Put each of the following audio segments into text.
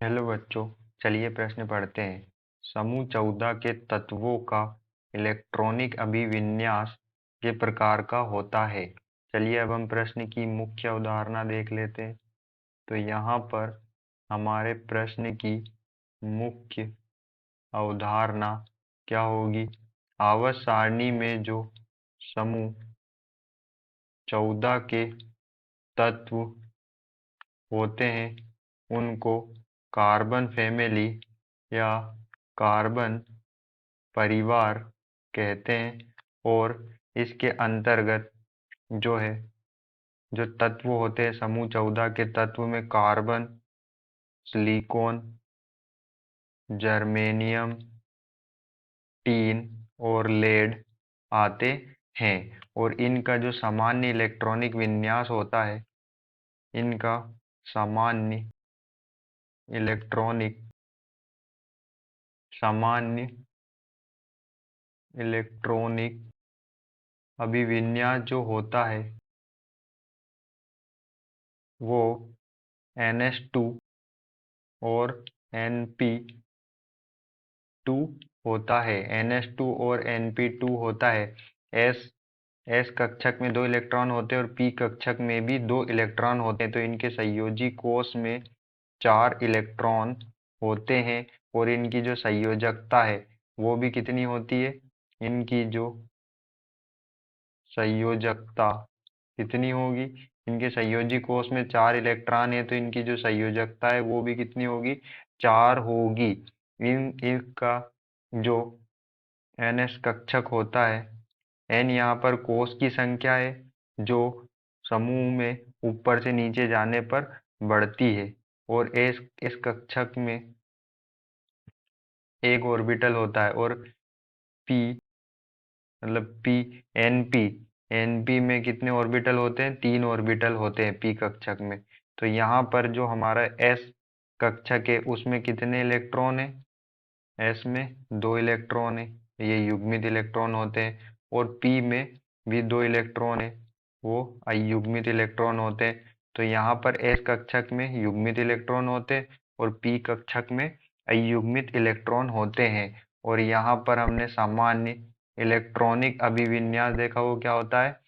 Hello बच्चों, चलिए प्रश्न पढ़ते हैं। समूह 14 के तत्वों का इलेक्ट्रॉनिक अभिविन्यास के प्रकार का होता है। चलिए अब हम प्रश्न की मुख्य अवधारणा देख लेते हैं। तो यहाँ पर हमारे प्रश्न की मुख्य अवधारणा क्या होगी? आवर्त सारणी में जो समूह 14 के तत्व होते हैं उनको कार्बन फैमिली या कार्बन परिवार कहते हैं। और इसके अंतर्गत जो है जो तत्व होते हैं समूह 14 के तत्व में कार्बन, सिलिकॉन, जर्मेनियम, टीन और लेड आते हैं। और इनका जो सामान्य इलेक्ट्रॉनिक विन्यास होता है, इनका सामान्य इलेक्ट्रॉनिक सामान्य इलेक्ट्रॉनिक अभिविन्यास जो होता है वो NH2 और Np2 होता है। NH2 और Np2 होता है। S कक्षक में 2 इलेक्ट्रॉन होते हैं और P कक्षक में भी 2 इलेक्ट्रॉन होते हैं। तो इनके संयोजी कोष में 4 इलेक्ट्रॉन होते हैं। और इनकी जो संयोजकता है वो भी कितनी होती है? इनकी जो संयोजकता कितनी होगी? इनके संयोजी कोष में 4 इलेक्ट्रॉन है तो इनकी जो संयोजकता है वो भी कितनी होगी? 4 होगी। इनका जो NS कक्षक होता है, N यहाँ पर कोष की संख्या है जो समूह में ऊपर से नीचे जाने पर बढ़ती है। और इस कक्षक में एक ऑर्बिटल होता है। और P मतलब P NP में कितने ऑर्बिटल होते हैं? 3 ऑर्बिटल होते हैं P कक्षक में। तो यहाँ पर जो हमारा S कक्षक है उसमें कितने इलेक्ट्रॉन है? S में 2 इलेक्ट्रॉन है, ये युग्मित इलेक्ट्रॉन होते हैं। और P में भी 2 इलेक्ट्रॉन है, वो अयुग्मित इलेक्ट्रॉन होते हैं। तो यहाँ पर S कक्षक में युग्मित इलेक्ट्रॉन होते हैं और P कक्षक में अयुग्मित इलेक्ट्रॉन होते हैं। और यहाँ पर हमने सामान्य इलेक्ट्रॉनिक अभिविन्यास देखा, वो क्या होता है?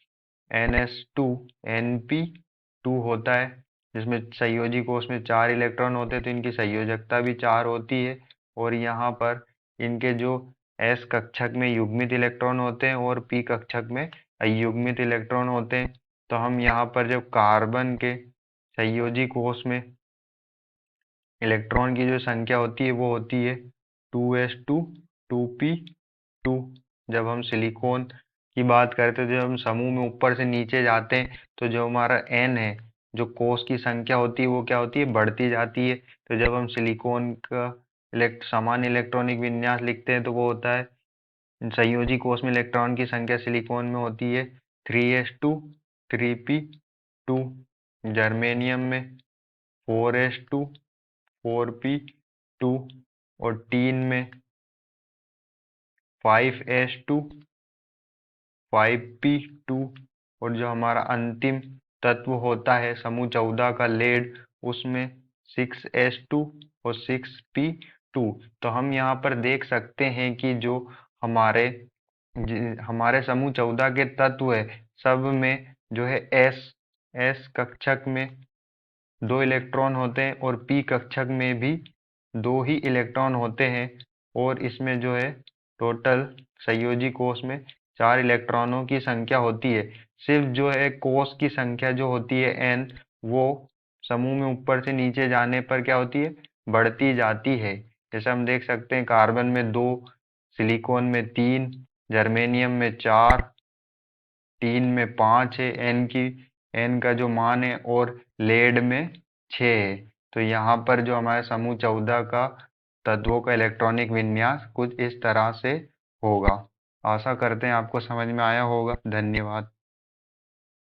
NS2 Np2 होता है, जिसमें संयोजी कोष में 4 इलेक्ट्रॉन होते हैं तो इनकी संयोजकता भी 4 होती है। और यहाँ पर इनके जो S कक्षक में युग्मित इलेक्ट्रॉन होते हैं और P कक्षक में अयुग्मित इलेक्ट्रॉन होते हैं। तो हम यहाँ पर जब कार्बन के संयोजी कोष में इलेक्ट्रॉन की जो संख्या होती है वो होती है 2s2 2p2। जब हम सिलिकॉन की बात करते हैं, जब हम समूह में ऊपर से नीचे जाते हैं तो जो हमारा N है, जो कोष की संख्या होती है वो क्या होती है? बढ़ती जाती है। तो जब हम सिलिकॉन का सामान्य इलेक्ट्रॉनिक विन्यास लिखते हैं तो वो होता है, संयोजी कोष में इलेक्ट्रॉन की संख्या सिलिकॉन में होती है 3s2 3p2, जर्मेनियम में 4s2 4p2 और टीन में 5s2 5p2। और जो हमारा अंतिम तत्व होता है समूह 14 का लेड, उसमें 6s2 और 6p2। तो हम यहाँ पर देख सकते हैं कि जो हमारे हमारे समूह 14 के तत्व है सब में जो है S कक्षक में 2 इलेक्ट्रॉन होते हैं और P कक्षक में भी 2 ही इलेक्ट्रॉन होते हैं। और इसमें जो है टोटल संयोजी कोष में 4 इलेक्ट्रॉनों की संख्या होती है। सिर्फ जो है कोष की संख्या जो होती है N, वो समूह में ऊपर से नीचे जाने पर क्या होती है? बढ़ती जाती है। जैसे हम देख सकते हैं कार्बन में 2, सिलिकॉन में 3, जर्मेनियम में 4, टीन में 5 है N का जो मान है, और लेड में 6 है। तो यहाँ पर जो हमारे समूह 14 का तत्वों का इलेक्ट्रॉनिक विन्यास कुछ इस तरह से होगा। आशा करते हैं आपको समझ में आया होगा। धन्यवाद।